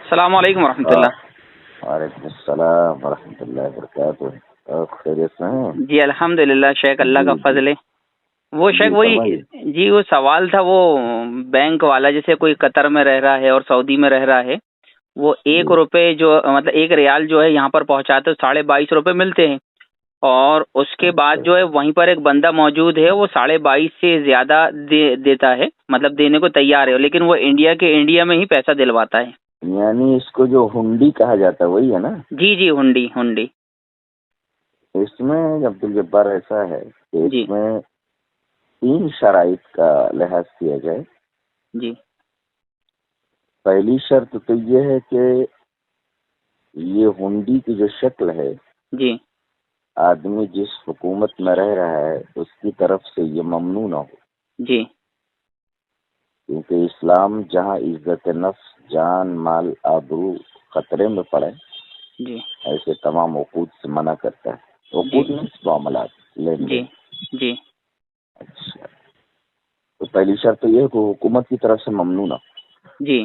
السلام علیکم ورحمۃ اللہ۔ وعلیکم السلام ورحمۃ اللہ وبرکاتہ۔ اور خیریت سے ہیں؟ جی الحمد للہ شیخ، اللہ کا فضل ہے۔ وہ شیخ وہی جی وہ سوال تھا، وہ بینک والا جیسے کوئی قطر میں رہ رہا ہے اور سعودی میں رہ رہا ہے، وہ 1 روپے جو مطلب 1 ریال جو ہے یہاں پر پہنچاتے 22.5 روپے ملتے ہیں، اور اس کے بعد جو ہے وہیں پر ایک بندہ موجود ہے وہ 22.5 سے زیادہ دیتا ہے، مطلب دینے کو تیار ہے، لیکن وہ انڈیا میں ہی پیسہ دلواتا ہے۔ یعنی اس کو جو ہنڈی کہا جاتا ہے وہی ہے نا؟ جی جی ہنڈی۔ اس میں عبدالجبار ایسا ہے کہ جی اس میں 3 شرائط کا لحاظ کیا جائے۔ جی پہلی شرط تو یہ ہے کہ یہ ہنڈی کی جو شکل ہے، جی آدمی جس حکومت میں رہ رہا ہے اس کی طرف سے یہ ممنوع نہ ہو، جی کیونکہ اسلام جہاں عزت نفس، جان، مال، آبرو خطرے میں پڑے جی ایسے تمام عقود سے منع کرتا ہے۔ جی عقود میں معاملات لین جی دین۔ جی اچھا، تو پہلی شرط تو یہ ہے کہ حکومت کی طرف سے ممنوع نہ ہو۔ جی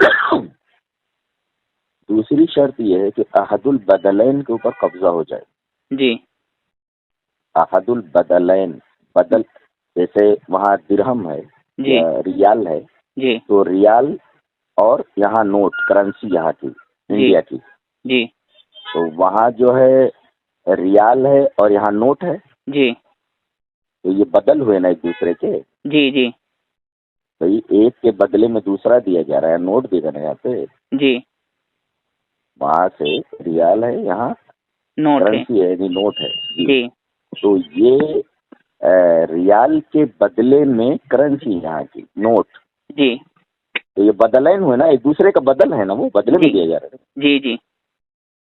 دوسری شرط یہ ہے کہ احد البدلین کے اوپر قبضہ ہو جائے۔ جی احد البدلین، بدل جیسے وہاں درہم ہے جی یا ریال ہے، جی تو ریال اور یہاں نوٹ کرنسی یہاں کی انڈیا کی، جی تو وہاں جو ہے ریال ہے اور یہاں نوٹ ہے، جی تو یہ بدل ہوئے نا ایک دوسرے کے۔ جی جی تو ایک کے بدلے میں دوسرا دیا جا رہا ہے، نوٹ دے رہے ہیں یہاں پہ، جی وہاں سے ریال ہے یہاں نوٹ ہے۔ کرنسی ہے یعنی نوٹ ہے۔ جی تو یہ ریال کے بدلے میں کرنسی یہاں کی نوٹ، جی تو یہ بدلین ہوئے نا، ایک دوسرے کا بدل ہے نا، وہ بدلے میں جی دیا جا رہا ہے۔ جی جی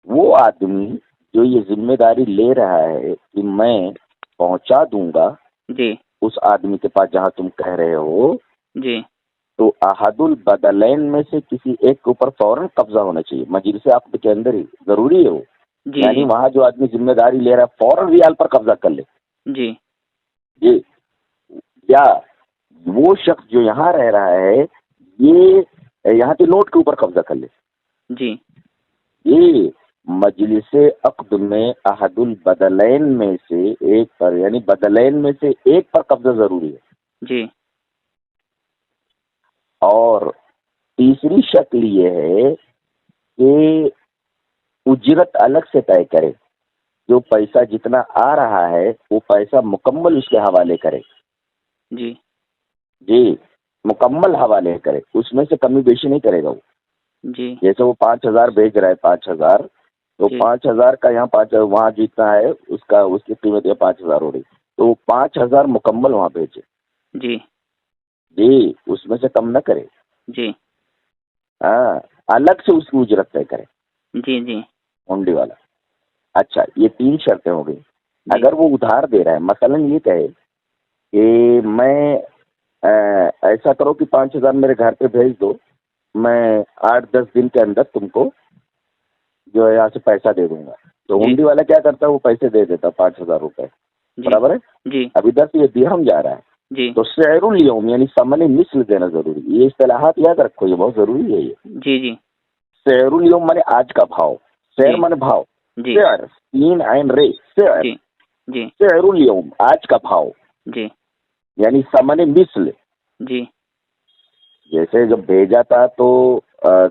وہ آدمی جو یہ ذمہ داری لے رہا ہے کہ میں پہنچا دوں گا جی اس آدمی کے پاس جہاں تم کہہ رہے ہو، جی تو احد البدلین میں سے کسی ایک کے اوپر فوراً قبضہ ہونا چاہیے، مجلس عقد کے اندر ہی ضروری ہے وہ۔ جی یعنی وہاں جو آدمی ذمہ داری لے رہا ہے فوراً ریال پر قبضہ کر لے۔ جی جی، یا وہ شخص جو یہاں رہ رہا ہے یہ یہاں کے نوٹ کے اوپر قبضہ کر لے۔ جی یہ مجلس عقد میں احد البدلین میں سے ایک پر، یعنی بدلین میں سے ایک پر قبضہ ضروری ہے۔ جی اور تیسری شکل یہ ہے کہ اجرت الگ سے طے کرے، جو پیسہ جتنا آ رہا ہے وہ پیسہ مکمل اس کے حوالے کرے۔ جی جی، مکمل حوالے کرے، اس میں سے کمی بیشی نہیں کرے گا وہ۔ جی جیسے وہ 5,000 بھیج رہا ہے، 5,000، تو جی 5,000 کا یہاں 5 وہاں جتنا ہے اس کی قیمت یہ 5,000 ہو رہی، تو وہ 5,000 مکمل وہاں بھیجے۔ جی جی، اس میں سے کم نہ کرے، جی ہاں، الگ سے اس کی اجرت طے کرے جی جی ہنڈی والا۔ اچھا، یہ 3 شرطیں ہو گئی۔ جی اگر وہ ادھار دے رہا ہے، مثلا یہ کہے کہ میں ایسا کرو کہ 5,000 میرے گھر پہ بھیج دو، میں 8-10 دن کے اندر تم کو جو ہے یہاں سے پیسہ دے دوں گا، تو جی ہنڈی والا کیا کرتا ہے، وہ پیسے دے دیتا 5,000 روپے، جی برابر ہے۔ جی اب ادھر سے یہ درہم جا رہا ہے، جی تو سعر الیوم یعنی ثمن مثل دینا ضروری ہے۔ یہ اصطلاحات یاد رکھو، یہ بہت ضروری ہے۔ یہ جی جی سعر الیوم مانے آج کا بھاؤ، سعر جی مانے بھاؤ، جی سعر سین عین رے، سعر، جی جی سعر الیوم آج کا بھاؤ، جی یعنی ثمن مثل۔ جی جیسے جب بھیجا تھا تو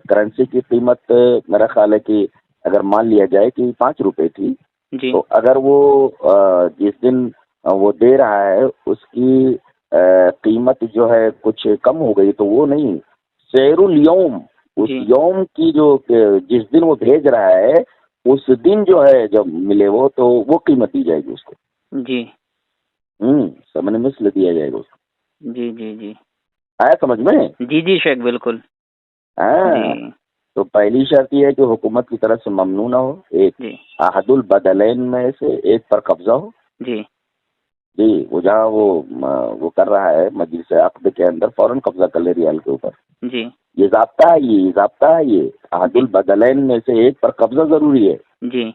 کرنسی کی قیمت میرا خیال ہے کہ اگر مان لیا جائے کہ 5 روپے تھی، جی تو اگر وہ جس دن وہ دے رہا ہے اس کی قیمت جو ہے کچھ کم ہو گئی، تو وہ نہیں، سعر الیوم اس جی یوم کی جو جس دن وہ بھیج رہا ہے اس دن جو ہے جب ملے وہ، تو وہ قیمت دی جائے گی اس کو۔ جی ثمن مثل دیا جائے گا اس کو۔ جی جی جی آیا سمجھ میں؟ جی جی شیخ بالکل۔ ہاں، جی تو پہلی شرط یہ ہے کہ حکومت کی طرف سے ممنوع نہ ہو، ایک جی احد البدلین میں سے ایک پر قبضہ ہو۔ جی جی، وہ جہاں وہ کر رہا ہے مجلس عقد کے اندر فوراً قبضہ کر لے ریال کے اوپر۔ جی یہ ضابطہ ہے، یہ ضابطہ ہے، یہ احد البدلین میں سے ایک پر قبضہ ضروری ہے۔ جی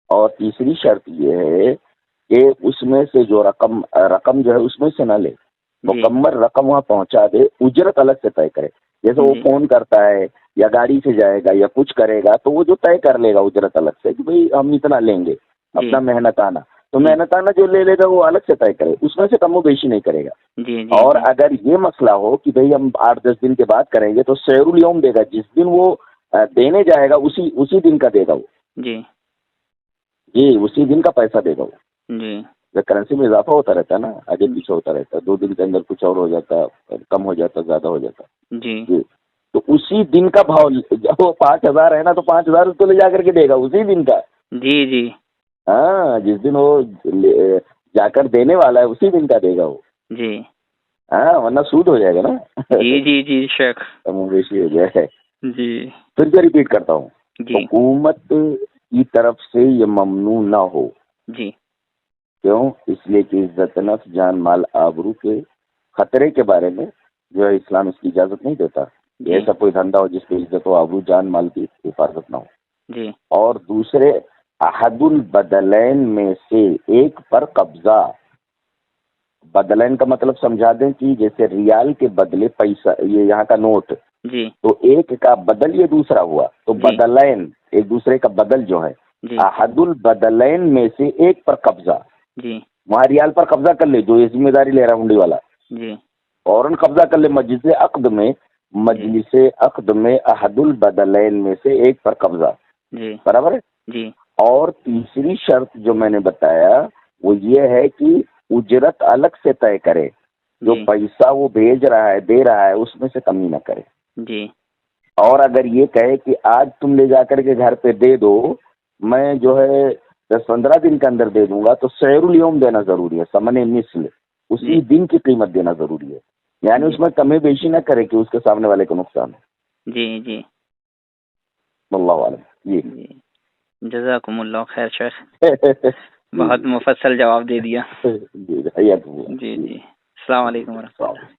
اور تیسری شرط یہ ہے کہ اس میں سے جو رقم جو ہے اس میں سے نہ لے، جی مکمل رقم وہاں پہنچا دے، اجرت الگ سے طے کرے۔ جیسے وہ فون کرتا ہے یا گاڑی سے جائے گا یا کچھ کرے گا تو وہ جو طے کر لے گا اجرت الگ سے کہ بھائی ہم اتنا لیں گے اپنا محنت آنا، تو محنت آنا جو لے لے گا وہ الگ سے طے کرے، اس میں سے کم و بیشی نہیں کرے گا۔ اور اگر یہ مسئلہ ہو کہ بھائی ہم 8-10 دن کے بعد کریں گے تو سیر الیوم دے گا، جس دن وہ دینے جائے گا اسی دن کا دے گا وہ، جی اسی دن کا پیسہ دے گا وہ۔ جی کرنسی میں اضافہ ہوتا رہتا ہے نا، آگے پیچھے ہوتا رہتا ہے، 2 دن کے اندر کچھ اور ہو جاتا ہے، کم ہو جاتا، زیادہ ہو جاتا جی جی، تو اسی دن کا بھاؤ، جب وہ 5,000 ہے نا تو 5,000 اس کو لے جا کر کے دے گا اسی دن کا۔ جی جی ہاں جس دن وہ جا کر دینے والا ہے اسی دن کا دے گا وہ، جی ہاں ورنہ سود ہو جائے گا نا، جی جی جی شیخ کم و بیشی ہو جائے۔ جی پھر سے ریپیٹ کرتا ہوں، جی حکومت کی طرف سے یہ ممنوع نہ ہو، جی کیوں؟ اس لیے کہ عزت نفس، جان مال آبرو کے خطرے کے بارے میں جو ہے اسلام اس کی اجازت نہیں دیتا کہ ایسا کوئی دھندا ہو جس پہ عزت و آبرو، جان مال کی حفاظت نہ ہو۔ جی اور دوسرے، احد البدلین میں سے ایک پر قبضہ، بدلین کا مطلب سمجھا دیں کہ جیسے ریال کے بدلے پیسہ، یہ یہاں کا نوٹ، جی تو ایک کا بدل یہ دوسرا ہوا، تو بدلین ایک دوسرے کا بدل جو ہے، احد البدلین میں سے ایک پر قبضہ، جی وہاں ریال پر قبضہ کر لے جو یہ ذمہ داری لے رہا ہنڈی والا، جی فوراً قبضہ کر لے مجلس عقد میں احد البدلین میں سے ایک پر قبضہ، جی برابر ہے۔ جی اور تیسری شرط جو میں نے بتایا وہ یہ ہے کہ اجرت الگ سے طے کرے، جو پیسہ وہ بھیج رہا ہے دے رہا ہے اس میں سے کمی نہ کرے۔ جی اور اگر یہ کہے کہ آج تم لے جا کر کے گھر پہ دے دو، میں جو ہے 10-15 دن کے اندر دے دوں گا، تو سیر الیوم دینا ضروری ہے، ثمن مثل، اسی دن کی قیمت دینا ضروری ہے، یعنی اس میں کمی بیشی نہ کرے کہ اس کے سامنے والے کو نقصان ہے۔ جی جی واللہ عالم۔ جی جزاکم اللہ خیر شیخ، بہت مفصل جواب دے دیا۔ جی حیاکم اللہ۔ جی جی السلام علیکم ورحمۃ اللہ۔